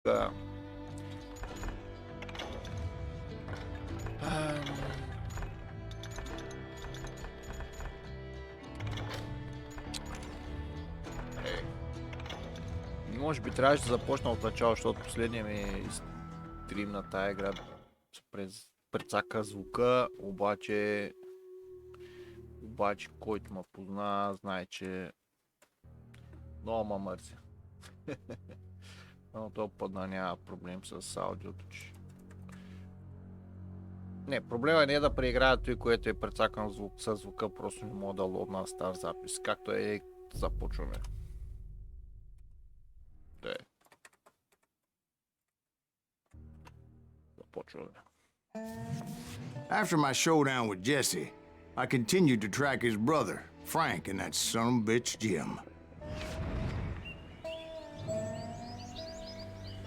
Да. Ам, Е, може би трябваше да започна от начало, защото последния ми стрим на тая игра прецака звука, обаче който ме позна, знае, че много ма мърся. Но то пъдна няма проблем с аудиото, че... Не, проблема не е да преиграя той, което е прецакан с звука, просто не мога да лодна стар запис. Както е, започваме. Де, започваме. After my showdown with Jesse, I continued to track his brother, Frank, and that son of a bitch, Jim.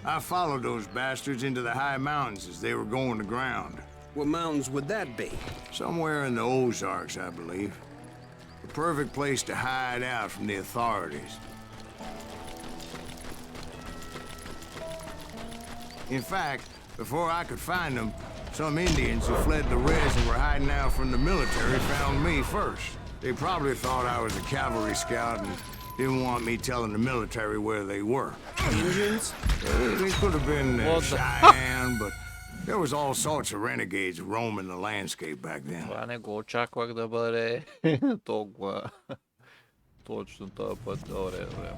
I followed those bastards into the high mountains as they were going to ground. What mountains would that be? Somewhere in the Ozarks, I believe. The perfect place to hide out from the authorities. In fact, before I could find them, some Indians who fled the res and were hiding out from the military found me first. They probably thought I was a cavalry scout and didn't want me telling the military where they were. Indians? They could have been Cheyenne, but there was all sorts of renegades roaming the landscape back then. Това не го очаквах да бъде толкова точно този път. Добре, добре.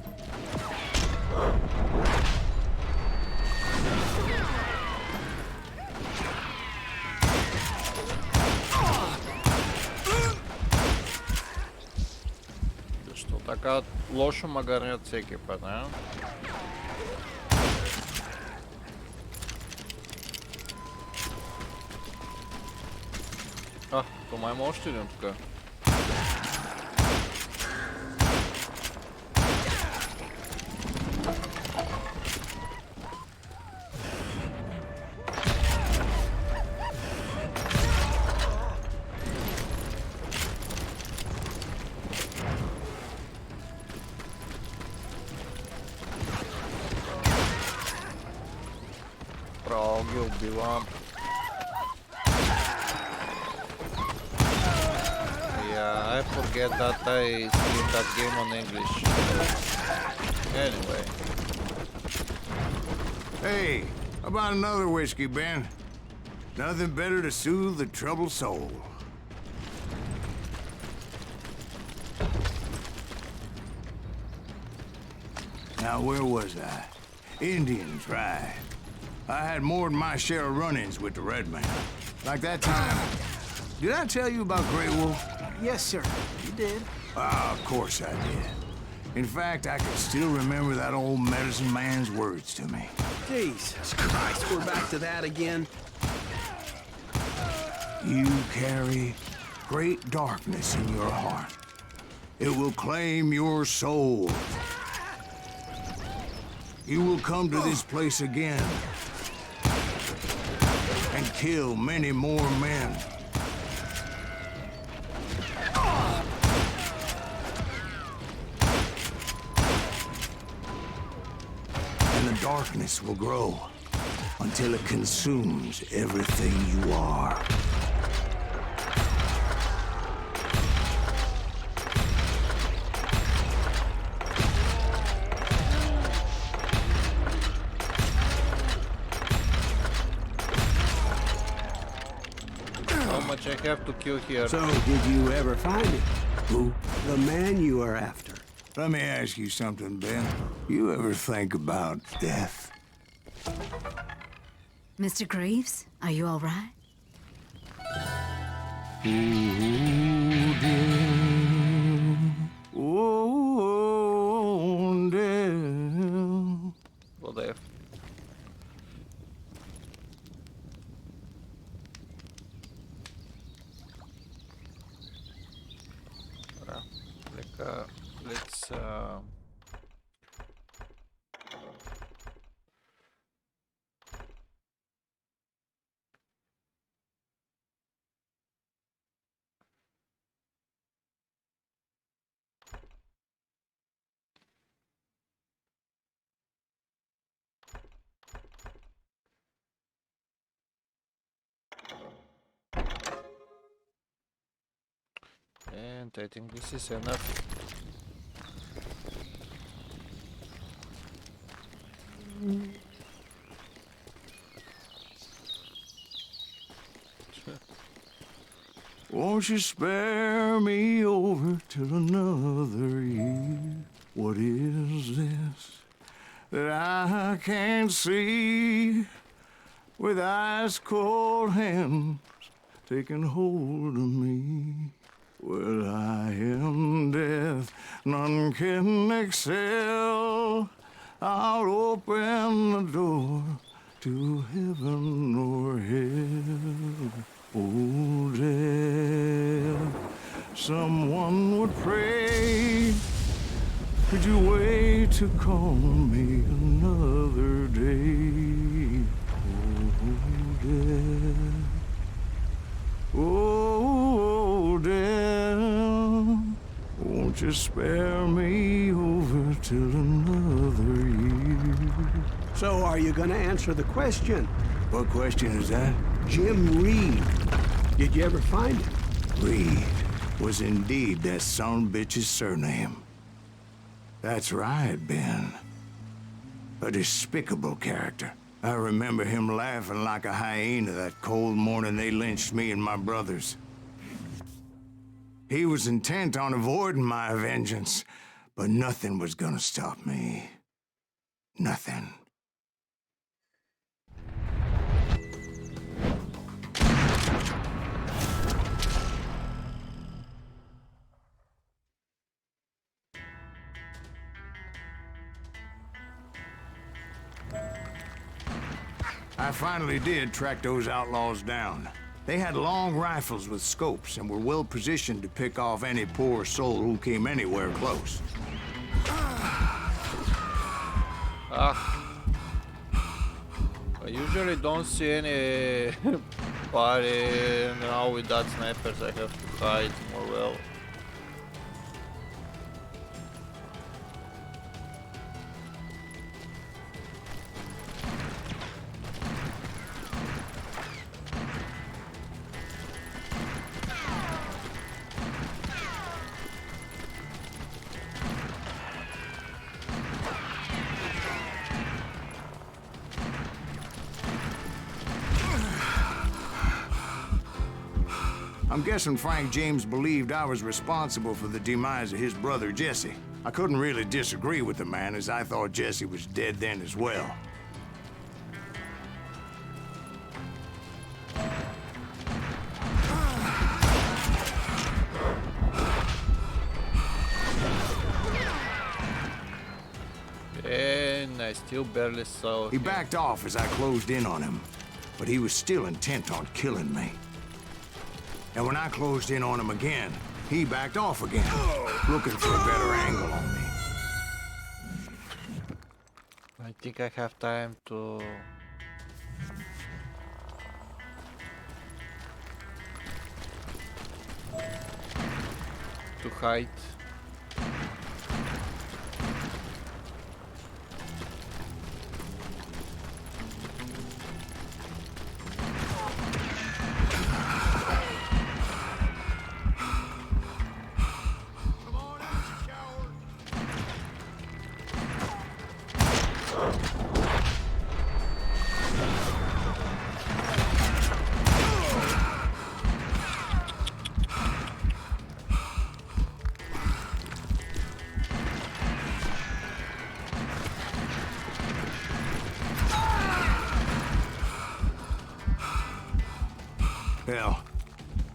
Защо така лошо ма гърнят всеки път, не? То май има още един тук. Право ги убивам. I forget that I streamed that game on English. Anyway. Hey, how about another whiskey, Ben? Nothing better to soothe the troubled soul. Now, where was I? Indians, right. I had more than my share of run-ins with the Red Man. Like that time. Did I tell you about Grey Wolf? Yes, sir. You did. Ah, of course I did. In fact, I can still remember that old medicine man's words to me. Jesus Christ, we're back to that again. You carry great darkness in your heart. It will claim your soul. You will come to this place again and kill many more men. And the darkness will grow until it consumes everything you are. How much I have to kill here? So, did you ever find it? Who? The man you are after. Let me ask you something, Ben. You ever think about death? Mr. Graves, are you all right? Oh, death. What the F? Let's And I think this is enough. Won't you spare me over till another year? What is this that I can't see? With ice cold hands taking hold of me. Well, I am death, none can excel. I'll open the door to heaven or hell. Oh, death, someone would pray. Could you wait to call me another day? Oh, death, won't you spare me over till another year? So are you gonna answer the question? What question is that? Jim Reed. Did you ever find him? Reed was indeed that son bitch's surname. That's right, Ben. A despicable character. I remember him laughing like a hyena that cold morning they lynched me and my brothers. He was intent on avoiding my vengeance, but nothing was gonna stop me. Nothing. I finally did track those outlaws down. They had long rifles with scopes and were well positioned to pick off any poor soul who came anywhere close. I usually don't see any party. Now with that snipers I have to hide more well. I'm guessing Frank James believed I was responsible for the demise of his brother Jesse. I couldn't really disagree with the man, as I thought Jesse was dead then as well. And I still barely saw He him. backed off as I closed in on him, but he was still intent on killing me. And when I closed in on him again, he backed off again, looking for a better angle on me. I think I have time to hide. Hell,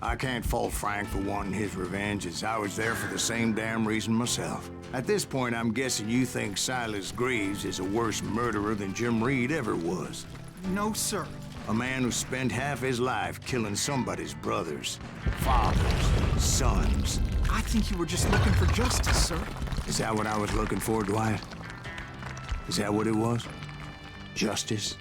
I can't fault Frank for wanting his revenge, as I was there for the same damn reason myself. At this point, I'm guessing you think Silas Greaves is a worse murderer than Jim Reed ever was. No, sir. A man who spent half his life killing somebody's brothers, fathers, sons. I think you were just looking for justice, sir. Is that what I was looking for, Dwight? Is that what it was? Justice?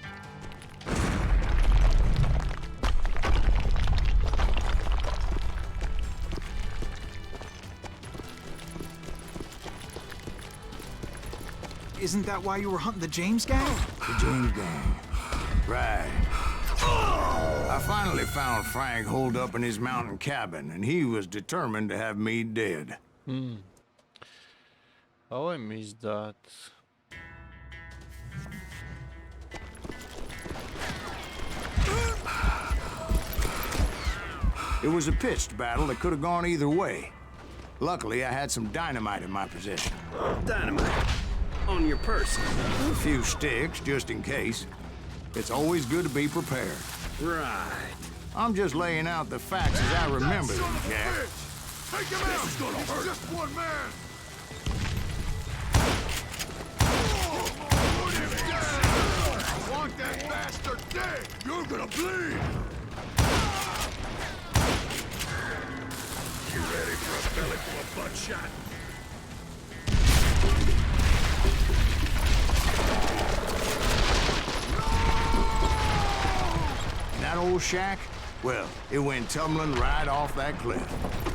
Isn't that why you were hunting the James gang? The James gang. Right. I finally found Frank holed up in his mountain cabin, and he was determined to have me dead. Oh, I missed that. It was a pitched battle that could have gone either way. Luckily, I had some dynamite in my possession. Dynamite. On your person. A few sticks, just in case. It's always good to be prepared. Right. I'm just laying out the facts as I remember them, Jack. Take him out! This is gonna hurt. Just one man! I want that bastard dead! You're gonna bleed! You ready for a belly full of buckshot? And that old shack? Well, it went tumbling right off that cliff.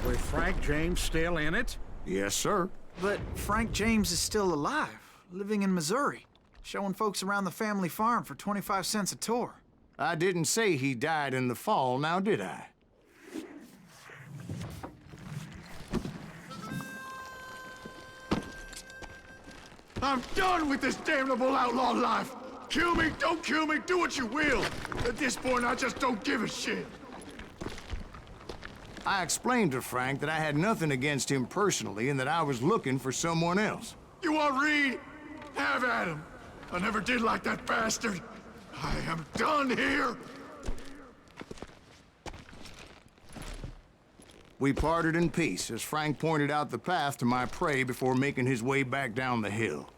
With Frank James still in it? Yes, sir. But Frank James is still alive, living in Missouri, showing folks around the family farm for 25 cents a tour. I didn't say he died in the fall, now did I? I'm done with this damnable outlaw life! Kill me, don't kill me, do what you will! At this point, I just don't give a shit! I explained to Frank that I had nothing against him personally and that I was looking for someone else. You want Reed? Have at him! I never did like that bastard! I am done here! We parted in peace as Frank pointed out the path to my prey before making his way back down the hill.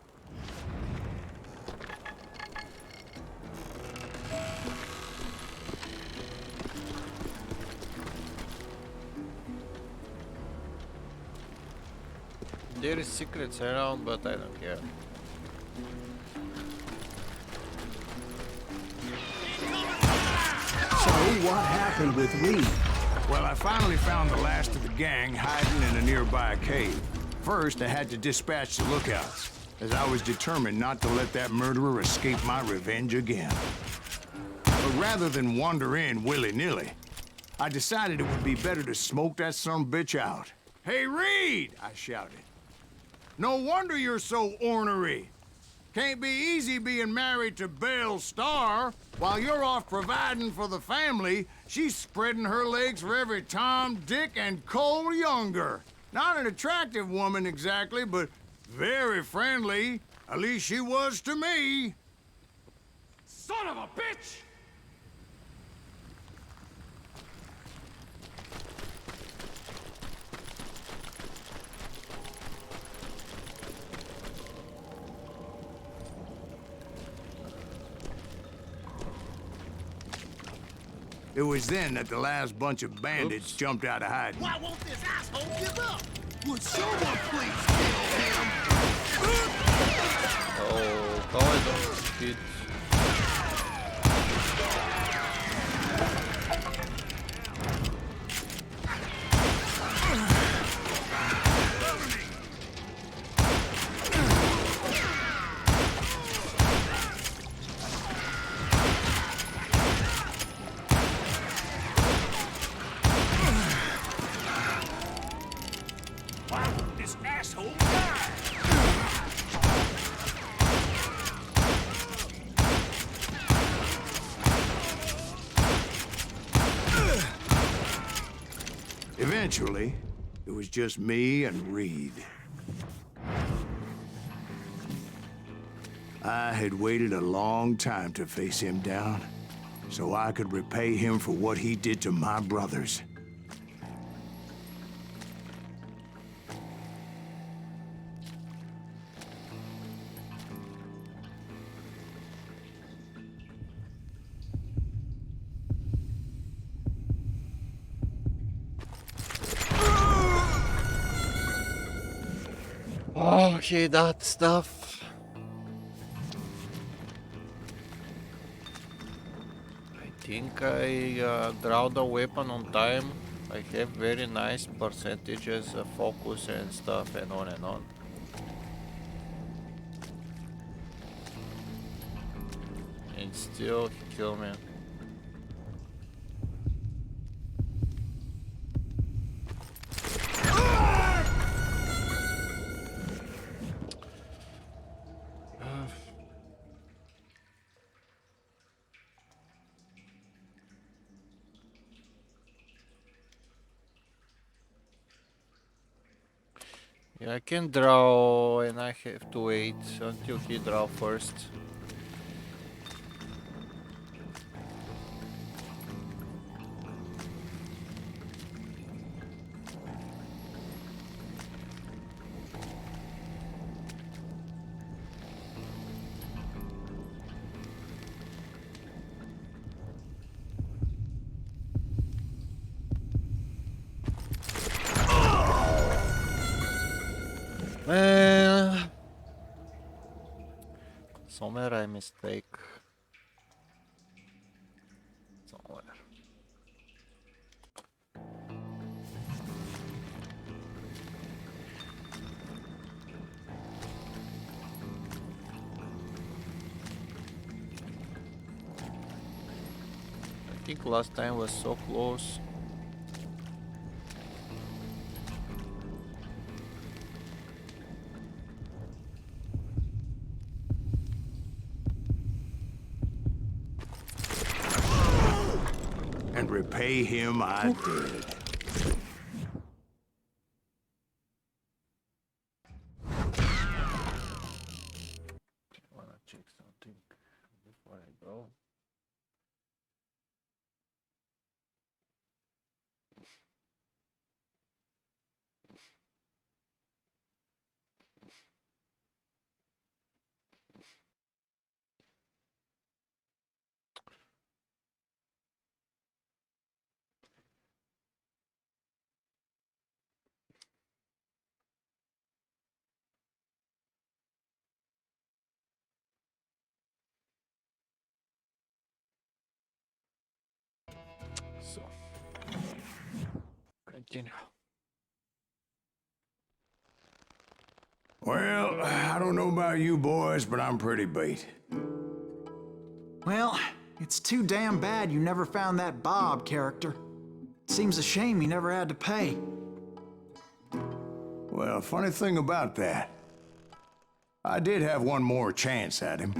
There is secrets around, but I don't care. So, what happened with Reed? Well, I finally found the last of the gang hiding in a nearby cave. First, I had to dispatch the lookouts, as I was determined not to let that murderer escape my revenge again. But rather than wander in willy-nilly, I decided it would be better to smoke that sumbitch out. "Hey, Reed!" I shouted. "No wonder you're so ornery. Can't be easy being married to Belle Starr. While you're off providing for the family, she's spreading her legs for every Tom, Dick, and Cole Younger. Not an attractive woman exactly, but very friendly. At least she was to me." Son of a bitch! It was then that the last bunch of bandits jumped out of hiding. Why won't this asshole give up? Would someone please kill him? Oh, how I don't speed. Why won't this asshole die? Eventually, it was just me and Reed. I had waited a long time to face him down, so I could repay him for what he did to my brothers. Okay, that stuff. I think I draw the weapon on time. I have very nice percentages of focus and stuff and on and on. And still he kill me. Yeah, I can draw and I have to wait until he draw first. Somewhere I mistake. Somewhere. I think last time was so close. And repay him I did. Wanna check something before I go. So, continue. Well, I don't know about you boys, but I'm pretty beat. Well, it's too damn bad you never found that Bob character. Seems a shame he never had to pay. Well, funny thing about that, I did have one more chance at him.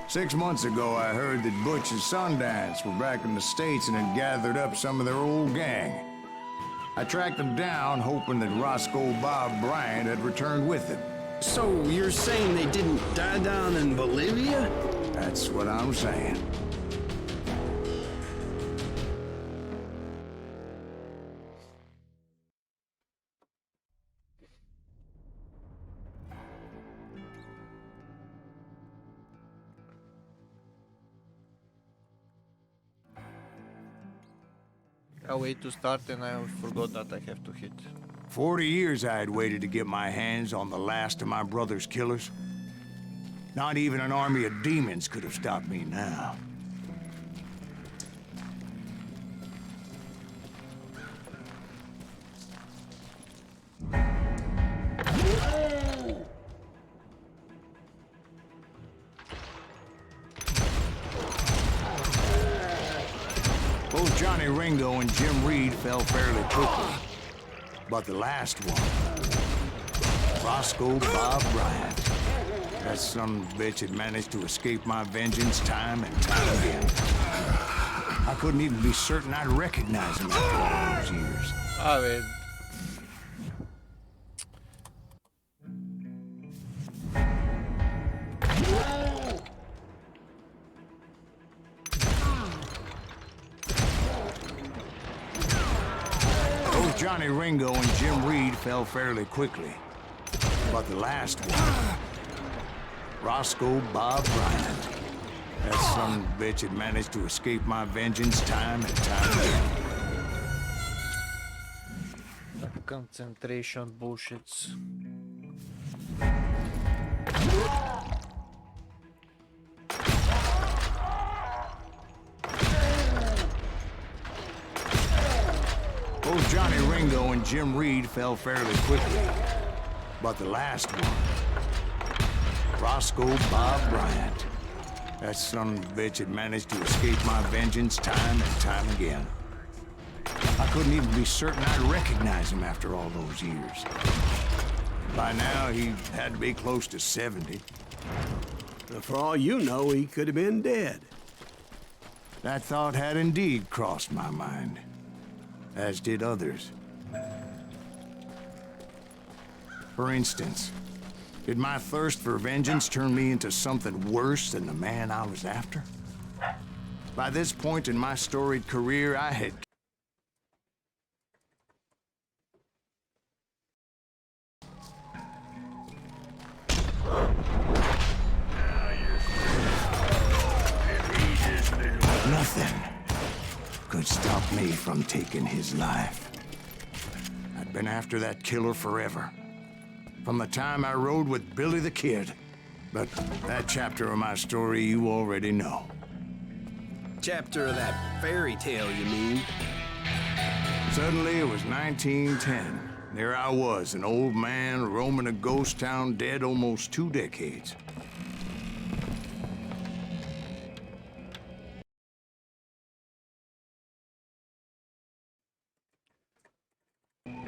Six months ago, I heard that Butch and Sundance were back in the States and had gathered up some of their old gang. I tracked them down, hoping that Roscoe Bob Bryant had returned with them. So you're saying they didn't die down in Bolivia? That's what I'm saying. I wait to start and I forgot that I have to hit. 40 years I had waited to get my hands on the last of my brother's killers. Not even an army of demons could have stopped me now. Both Johnny Ringo and Jim Reed fell fairly quickly. But the last one, Roscoe Bob Bryant. That son of a bitch had managed to escape my vengeance time and time again. I couldn't even be certain I'd recognize him after all those years. A ver. Both Johnny Ringo and Jim Reed fell fairly quickly. But the last one, Roscoe Bob Bryant. That son of a bitch had managed to escape my vengeance time and time again. Concentration bullshits. Both Johnny Ringo and Jim Reed fell fairly quickly. But the last one, Roscoe Bob Bryant. That son of a bitch had managed to escape my vengeance time and time again. I couldn't even be certain I'd recognize him after all those years. By now, he had to be close to 70. For all you know, he could have been dead. That thought had indeed crossed my mind, as did others. For instance, did my thirst for vengeance turn me into something worse than the man I was after? By this point in my storied career, I had nothing could stop me from taking his life. I'd been after that killer forever. From the time I rode with Billy the Kid. But that chapter of my story you already know. Chapter of that fairy tale, you mean? Suddenly it was 1910. There I was, an old man roaming a ghost town dead almost 2 decades.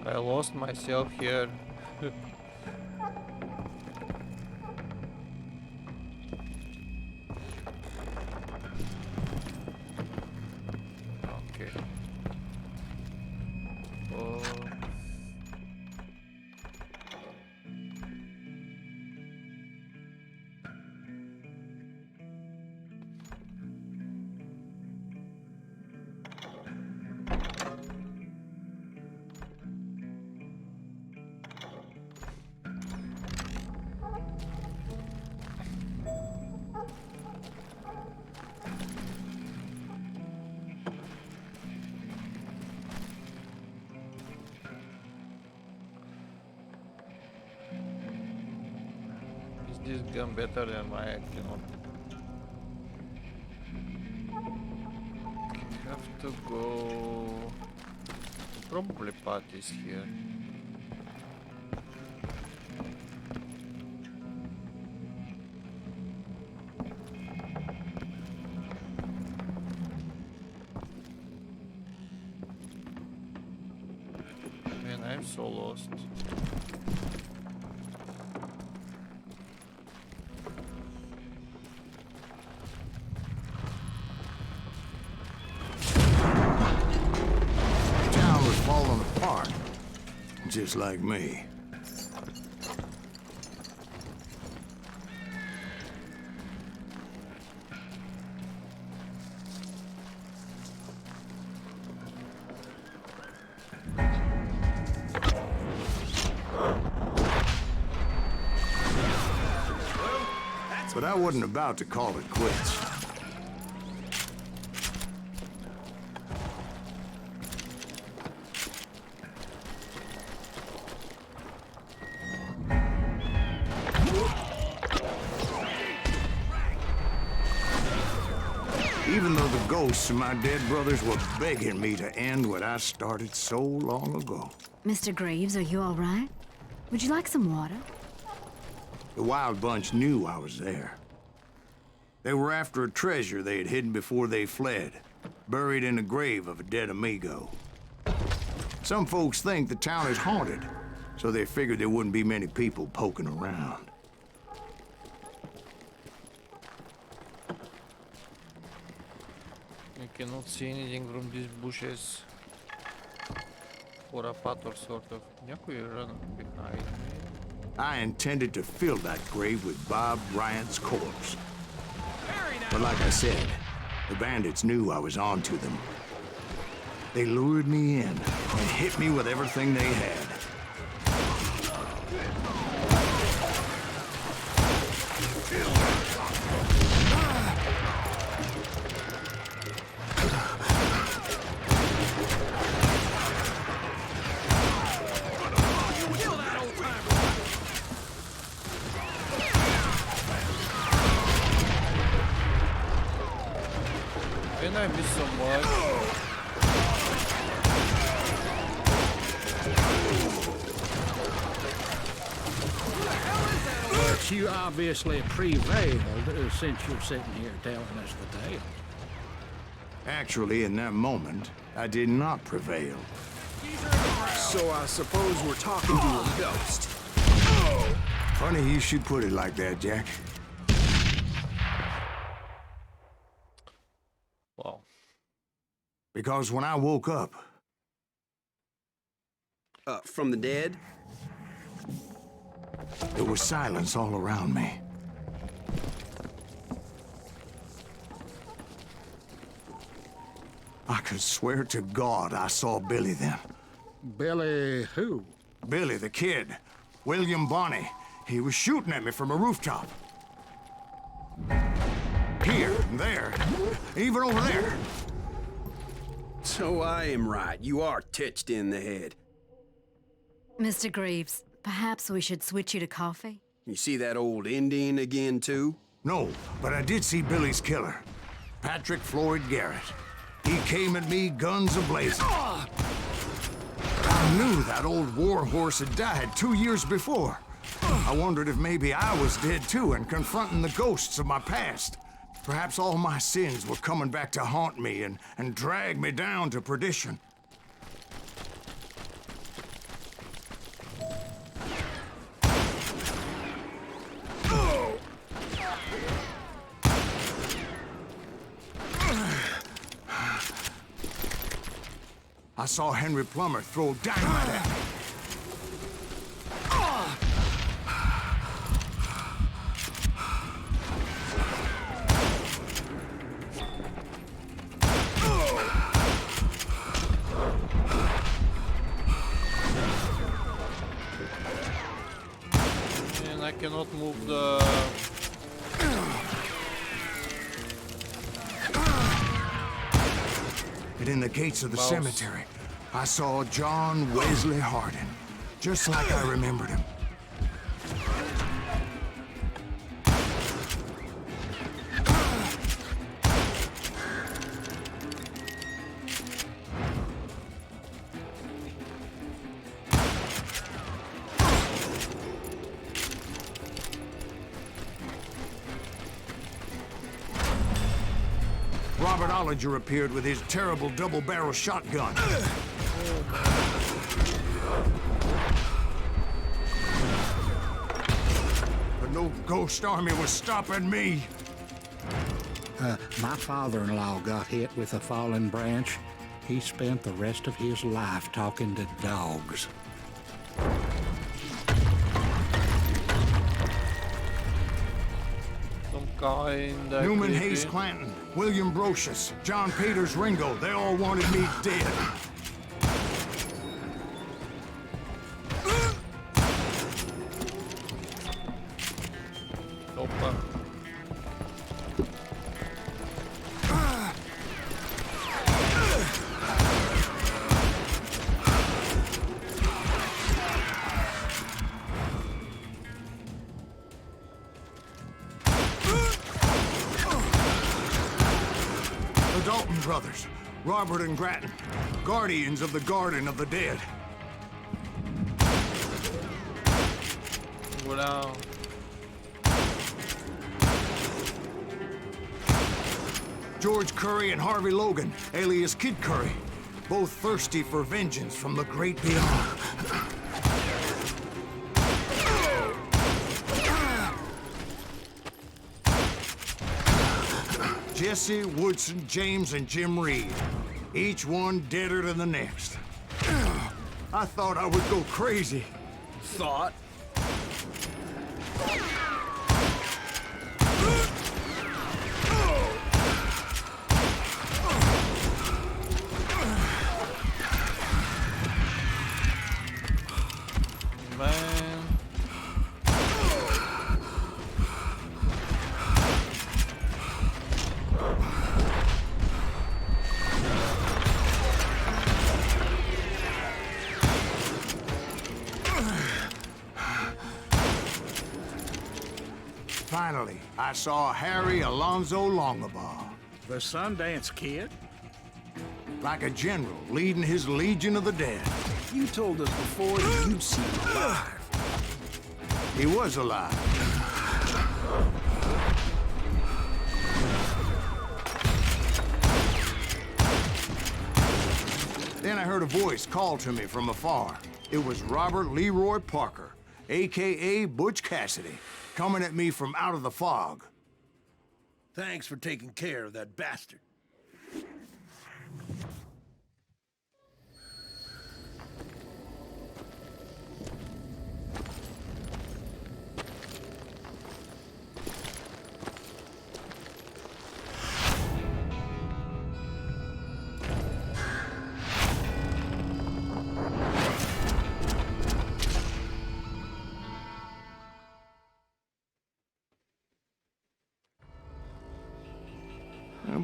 I lost myself here. Okay. Oh. Is this gun better than my actual? Have to go. Probably Pat is here. Man, I'm so lost. Town was falling apart, just like me. But I wasn't about to call it quits. Even though the ghosts of my dead brothers were begging me to end what I started so long ago. Mr. Graves, are you all right? Would you like some water? The Wild Bunch knew I was there. They were after a treasure they had hidden before they fled, buried in the grave of a dead amigo. Some folks think the town is haunted, so they figured there wouldn't be many people poking around. I cannot see anything from these bushes. Or a path or sort of. Някой run behind me. I intended to fill that grave with Bob Bryant's corpse. But like I said, the bandits knew I was on to them. They lured me in and hit me with everything they had. And I miss so much. But you obviously prevailed since you're sitting here telling us the tale. Actually, in that moment, I did not prevail. So I suppose we're talking to a ghost. Funny you should put it like that, Jack. Wow. Because when I woke up, From the dead? there was silence all around me. I could swear to God I saw Billy then. Billy who? Billy, the kid. William Bonney. He was shooting at me from a rooftop. Here, and there, even over there. So I am right. You are touched in the head. Mr. Greaves, perhaps we should switch you to coffee? You see that old Indian again, too? No, but I did see Billy's killer, Patrick Floyd Garrett. He came at me guns a-blazing. I knew that old war horse had died 2 years before. I wondered if maybe I was dead too and confronting the ghosts of my past. Perhaps all my sins were coming back to haunt me and drag me down to perdition. I saw Henry Plummer throw dynamite at me. And I cannot move the... And in the gates of the Mouse. cemetery, I saw John Wesley Hardin, just like I remembered him. Robert Ollinger appeared with his terrible double-barrel shotgun. But no ghost army was stopping me. My father-in-law got hit with a fallen branch. He spent the rest of his life talking to dogs. Some kind of Newman creepy. Hayes Clanton, William Brocious, John Peters Ringo, they all wanted me dead. Hoppa. The Dalton brothers, Robert and Grattan, guardians of the Garden of the Dead. Voilà. George Curry and Harvey Logan, alias Kid Curry, both thirsty for vengeance from the great beyond. Jesse, Woodson, James, and Jim Reed, each one deader than the next. I thought I would go crazy. Thought? Man. Finally, I saw Harry Alonzo Longabaugh, The Sundance Kid? like a general leading his Legion of the Dead. You told us before that you'd seen him alive. He was alive. Then I heard a voice call to me from afar. It was Robert Leroy Parker, a.k.a. Butch Cassidy, coming at me from out of the fog. Thanks for taking care of that bastard.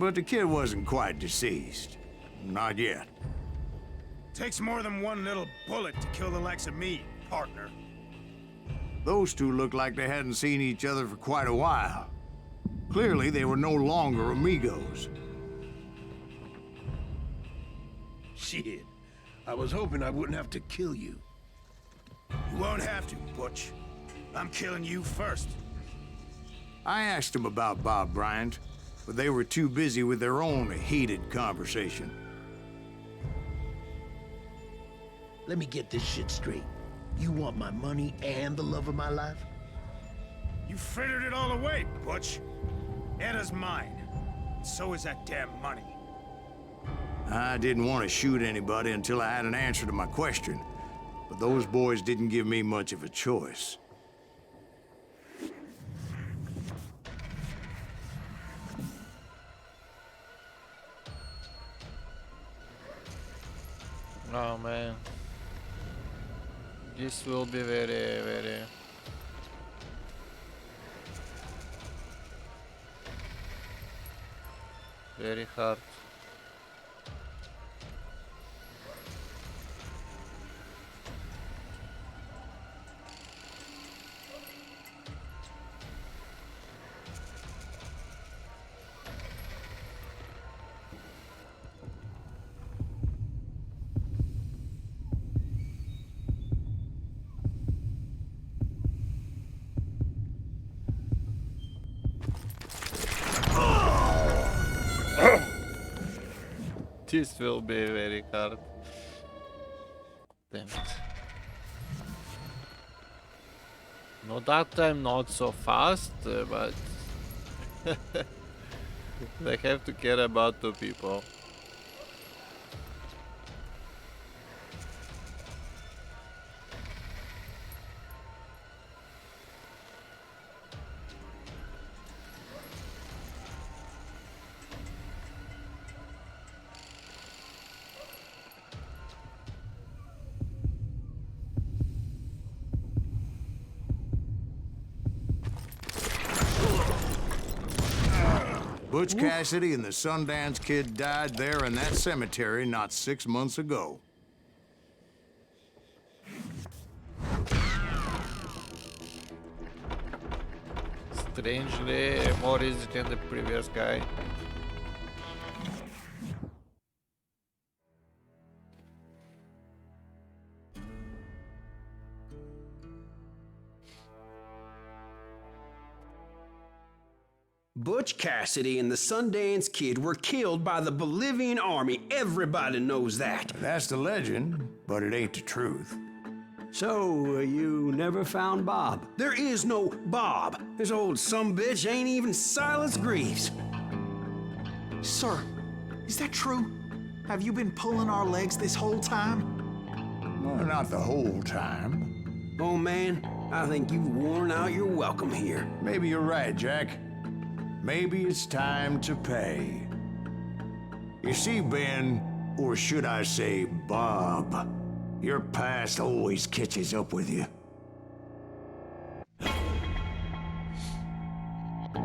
but the kid wasn't quite deceased. Not yet. Takes more than one little bullet to kill the likes of me, partner. Those two looked like they hadn't seen each other for quite a while. Clearly, they were no longer amigos. Shit. I was hoping I wouldn't have to kill you. You won't have to, Butch. I'm killing you first. I asked them about Bob Bryant, but they were too busy with their own heated conversation. Let me get this shit straight. You want my money and the love of my life? You frittered it all away, Butch. Anna's mine. So is that damn money. I didn't want to shoot anybody until I had an answer to my question, but those boys didn't give me much of a choice. Oh man. This will be very hard. This will be very hard. Damn it. No, that time not so fast, but they have to care about two people. Butch Cassidy and the Sundance Kid died there in that cemetery not 6 months ago. Strangely more easy than the previous guy. Butch Cassidy and the Sundance Kid were killed by the Bolivian army. Everybody knows that. That's the legend, but it ain't the truth. So, you never found Bob? There is no Bob. This old sumbitch ain't even Silas Greaves. Sir, is that true? Have you been pulling our legs this whole time? Well, not the whole time. Oh man, I think you've worn out your welcome here. Maybe you're right, Jack. Maybe it's time to pay. You see, Ben, or should I say Bob, your past always catches up with you.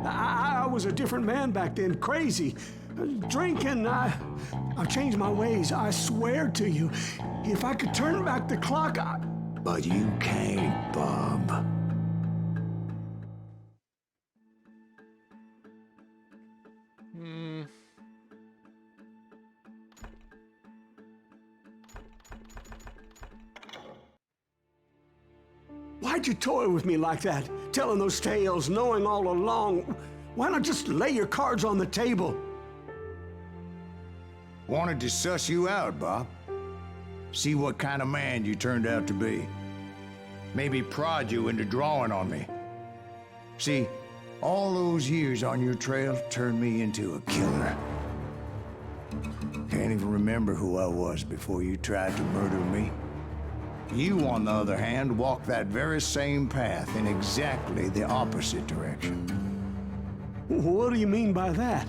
I was a different man back then, crazy. Drinking, I've changed my ways, I swear to you. If I could turn back the clock, But you can't, Bob. Why'd you toy with me like that? Telling those tales, knowing all along. Why not just lay your cards on the table? Wanted to suss you out, Bob. See what kind of man you turned out to be. Maybe prod you into drawing on me. See, all those years on your trail turned me into a killer. Can't even remember who I was before you tried to murder me. You, on the other hand, walked that very same path in exactly the opposite direction. What do you mean by that?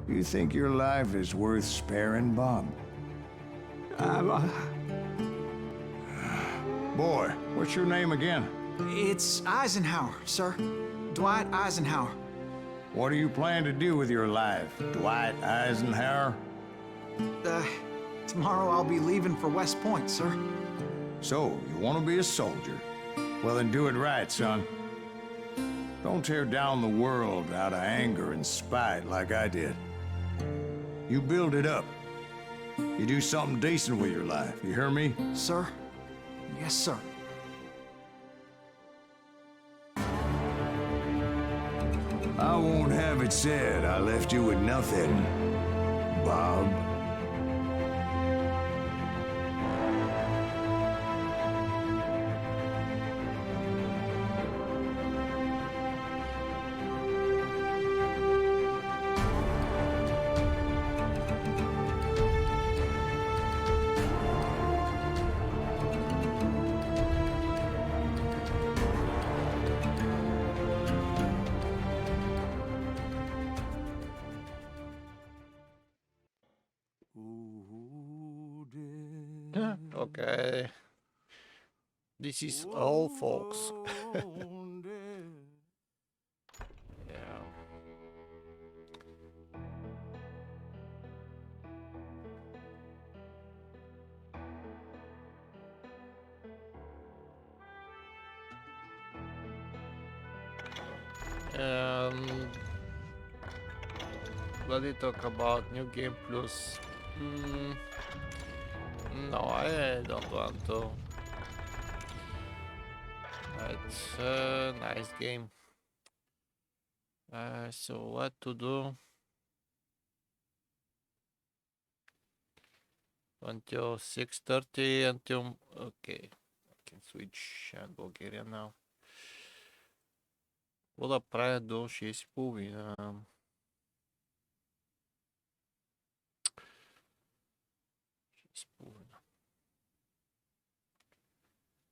You think your life is worth sparing, Bob? Boy, what's your name again? It's Eisenhower, sir. Dwight Eisenhower. What do you plan to do with your life, Dwight Eisenhower? Tomorrow I'll be leaving for West Point, sir. So, you want to be a soldier? Well, then do it right, son. Don't tear down the world out of anger and spite like I did. You build it up. You do something decent with your life, you hear me? Sir? Yes, sir. I won't have it said I left you with nothing, Bob. Okay. This is all, folks. Yeah. Bloody talk about New Game Plus. No, I don't want to. It's a nice game. So what to do? Until 6:30 until okay. I can switch and Bulgaria now. What a praia do 6:30.